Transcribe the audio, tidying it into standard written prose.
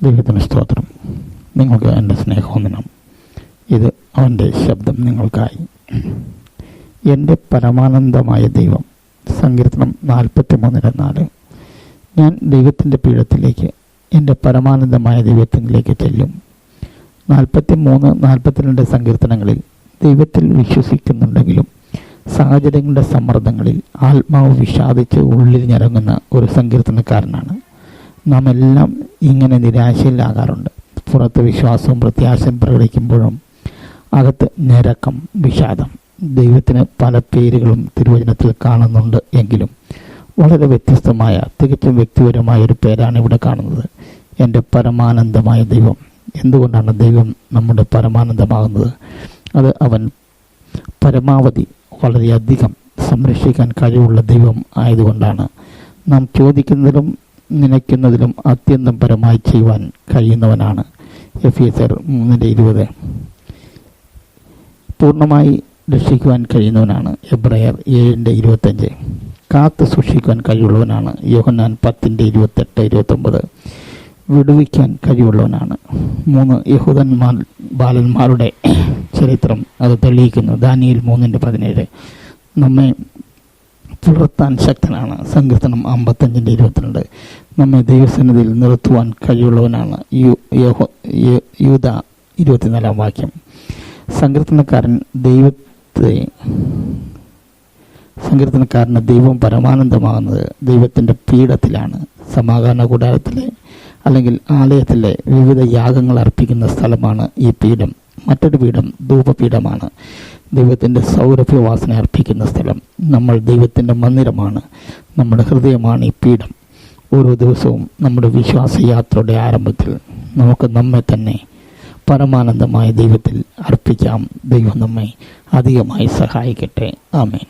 ദൈവത്തിന് സ്തോത്രം. നിങ്ങൾക്ക് എൻ്റെ സ്നേഹവന്ദനം. ഇത് അവൻ്റെ ശബ്ദം നിങ്ങൾക്കായി. എൻ്റെ പരമാനന്ദമായ ദൈവം. സങ്കീർത്തനം 43:4. ഞാൻ ദൈവത്തിൻ്റെ പീഠത്തിലേക്ക്, എൻ്റെ പരമാനന്ദമായ ദൈവത്തിലേക്ക് ചെല്ലും. 43-42 സങ്കീർത്തനങ്ങളിൽ ദൈവത്തിൽ വിശ്വസിക്കുന്നുണ്ടെങ്കിലും സാഹചര്യങ്ങളുടെ സമ്മർദ്ദങ്ങളിൽ ആത്മാവ് വിഷാദിച്ച് ഉള്ളിൽ ഞരങ്ങുന്ന ഒരു സങ്കീർത്തനക്കാരനാണ്. നാം എല്ലാം ഇങ്ങനെ നിരാശയിലാകാറുണ്ട്. പുറത്ത് വിശ്വാസവും പ്രത്യാശയും പ്രകടിക്കുമ്പോഴും അകത്ത് ഞരക്കം, വിഷാദം. ദൈവത്തിന് പല പേരുകളും തിരുവചനത്തിൽ കാണുന്നുണ്ട് എങ്കിലും വളരെ വ്യത്യസ്തമായ, തികച്ചും വ്യക്തിപരമായ ഒരു പേരാണ് ഇവിടെ കാണുന്നത്. എൻ്റെ പരമാനന്ദമായ ദൈവം. എന്തുകൊണ്ടാണ് ദൈവം നമ്മുടെ പരമാനന്ദമാകുന്നത്? അത് അവൻ പരമാവധി, വളരെയധികം സംരക്ഷിക്കാൻ കഴിവുള്ള ദൈവം ആയതുകൊണ്ടാണ്. നാം ചോദിക്കുന്നതിലും നനയ്ക്കുന്നതിലും അത്യന്തം പരമായി ചെയ്യുവാൻ കഴിയുന്നവനാണ്. എഫേസ്യർ 3:20. പൂർണ്ണമായി രക്ഷിക്കുവാൻ കഴിയുന്നവനാണ്. എബ്രായർ 7:25. കാത്തു സൂക്ഷിക്കുവാൻ കഴിവുള്ളവനാണ്. യോഹന്നാൻ 10:28-29. വിടുവിക്കാൻ കഴിവുള്ളവനാണ്. 3 യഹൂദന്മാർ ബാലന്മാരുടെ ചരിത്രം അത് തെളിയിക്കുന്നു. ദാനിയേൽ 3:17. നമ്മെ പുലർത്താൻ ശക്തനാണ്. സങ്കീർത്തനം 55:22. നമ്മെ ദൈവസന്നിധിയിൽ നിർത്തുവാൻ കഴിവുള്ളവനാണ്. യൂദ 24-ാം വാക്യം. സങ്കീർത്തനക്കാരന് ദൈവം പരമാനന്ദമാകുന്നത് ദൈവത്തിൻ്റെ പീഠത്തിലാണ്. സമാഗമന കൂടാരത്തിലെ അല്ലെങ്കിൽ ആലയത്തിലെ വിവിധ യാഗങ്ങൾ അർപ്പിക്കുന്ന സ്ഥലമാണ് ഈ പീഠം. മറ്റൊരു പീഠം ധൂപപീഠമാണ്. ദൈവത്തിൻ്റെ സൗരഭ്യവാസന അർപ്പിക്കുന്ന സ്ഥലം. നമ്മൾ ദൈവത്തിൻ്റെ മന്ദിരമാണ്. നമ്മുടെ ഹൃദയമാണ് ഈ പീഠം. ഓരോ ദിവസവും നമ്മുടെ വിശ്വാസയാത്രയുടെ ആരംഭത്തിൽ നമുക്ക് നമ്മെ തന്നെ പരമാനന്ദമായ ദൈവത്തിൽ അർപ്പിക്കാം. ദൈവം നമ്മെ അധികമായി സഹായിക്കട്ടെ. ആമേൻ.